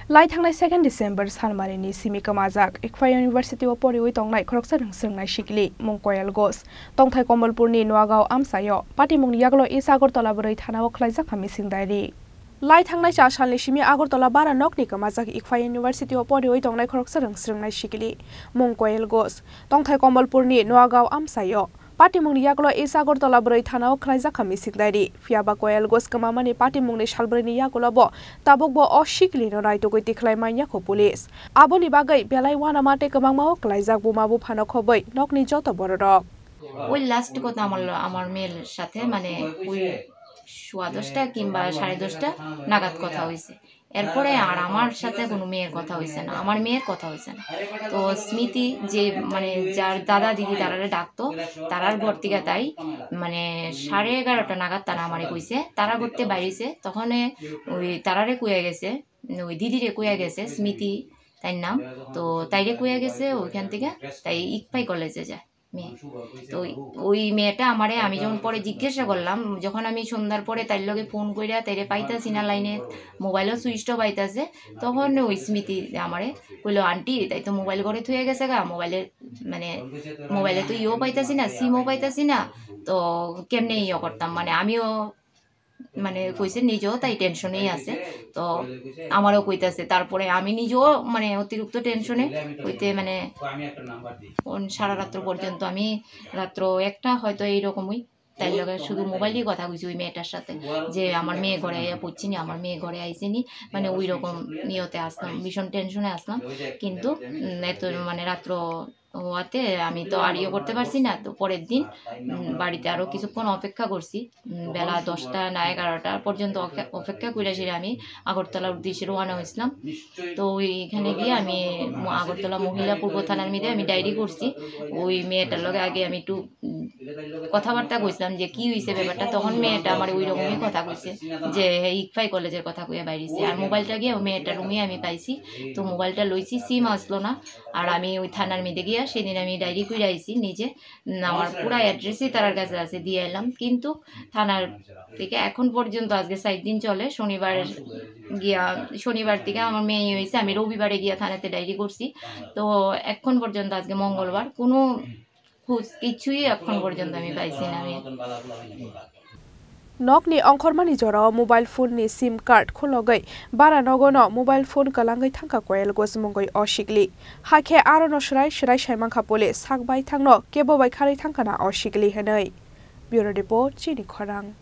Laithangnai 2 December Salmari ni Simi Kwmajak ICFAI University of Poriwi Tongnai Khoroksa Rwngswrngnai Sikli Mung Koyel gos Tongthai Kamalpur ni Noagao Amchaio Patimungni Yakulo Agartala Bwrwi Thanao Khlaijakha missing diary Laithangnai cha salni Simi Agartala bara nokni Kwmajak ICFAI University of Poriwi Tongnai Khoroksa Rwngswrngnai Sikli Mung Koyel gos Tongthai Kamalpur ni Noagao Amchaio Patimungni Yakulo Agartala Bwrwi Thanao Khlaijakha missing diary Fiaba Koyel gos Kamamani Patimungni Salbrini Yakulo bo tabok bo o Sikli no raito goiti Khlaimanya ko police aboni bagai belai wana mate kamangmao Khlaijak bumabu phano khoboi nokni joto bororok ওই last কথা আমার মেয়ের সাথে মানে ওই 10:15 কিংবা 10:30 নাগাদ কথা হয়েছে এরপরে আর আমার সাথে কোনো মেয়ের কথা হয়েছে না আমার মেয়ের কথা হয়েছে না তো স্মৃতি যে মানে যার দাদা দিদি তারারে ডাকতো তারার ঘর থেকে তাই মানে 11:30 নাগাদ তারা আমারে কইছে তারা ঘরতে বাইরেছে তখন ওই তারারে কইয়া গেছে ওই দিদিরে কইয়া গেছে স্মৃতি তাই নাম তো তাইরে কইয়া গেছে ওইখান থেকে তাই ইকফাই কলেজে যায় মেয়ে তো ওই মেয়েটা আমারে আমি যখন পরে জিজ্ঞাসা করলাম যখন আমি সন্ধ্যার পরে তার লগে ফোন কইরা তাইরে পাইতাছি না লাইনে মোবাইলও সুইচ অফ পাইতাছে তখন ওই স্মৃতি আমারে কইলো আন্টি তাই তো মোবাইল ঘরে থুয়ে গেছে গা মোবাইলে মানে মোবাইলে তো ইও পাইতাছি না সিমও পাইতাছি না তো কেমনে ইয়ে করতাম মানে আমিও মানে কইছে নিজেও তাই টেনশনেই আছে তো আমারও কইতাছে তারপরে আমি নিজেও মানে অতিরিক্ত টেনশনে হইতে মানে সারা রাত্র পর্যন্ত আমি রাত্র 1টা হয়তো এইরকমই তাই লগে শুধু মোবাইলই কথা কইছি ওই মেয়েটার সাথে যে আমার মেয়ে ঘরে আইয়া পড়ছিনি আমার মেয়ে ঘরে আইছিনি মানে ওই রকম নিয়তে আসলাম ভীষণ টেনশনে আসলাম কিন্তু এত মানে রাত্র হওয়াতে আমি তো আর ইয়ে করতে পারছি না তো পরের দিন বাড়িতে আরও কিছুক্ষণ অপেক্ষা করছি বেলা 10টা না 11টা পর্যন্ত অপেক্ষা করে সেটা আমি আগরতলার উদ্দেশ্যে রওনা হয়েছিলাম তো ওইখানে গিয়ে আমি আগরতলা মহিলা পূর্ব থানার মধ্যে আমি ডায়েরি করছি ওই মেয়েটার লগে আগে আমি একটু কথাবার্তা কইছিলাম যে কি হয়েছে ব্যাপারটা তখন মেয়েটা আমার ওই রকমই কথা কইছে যে ইকফাই কলেজের কথা কইয়া বাইরেছে আর মোবাইলটা গিয়ে ওই মেয়েটার রুমে আমি পাইছি তো মোবাইলটা লইছি সিম আসলো না আর আমি ওই থানার মধ্যে গিয়া সেদিন আমি ডায়েরি করে আইছি নিজে আমার পুরো অ্যাড্রেসই তার কাছে আছে দিয়ে এলাম কিন্তু থানার থেকে এখন পর্যন্ত আজকে 7 দিন চলে শনিবার থেকে আমার মেয়ে হয়েছে আমি রবিবারে গিয়া থানাতে ডায়েরি করছি তো এখন পর্যন্ত আজকে মঙ্গলবার কোনো খোঁজ কিছুই এখন পর্যন্ত আমি পাইছি না আমি Nokni ongkhormani jorao mobile phone ni SIM card khologai bara nogono mobile phone kalangai thangka Koyel gos mungoi o Sikli hakhe aro no shrai saimangkha pole sakbai thangno kebo bai khari thangkana o Sikli henai Bureau Report Simi Kwmajak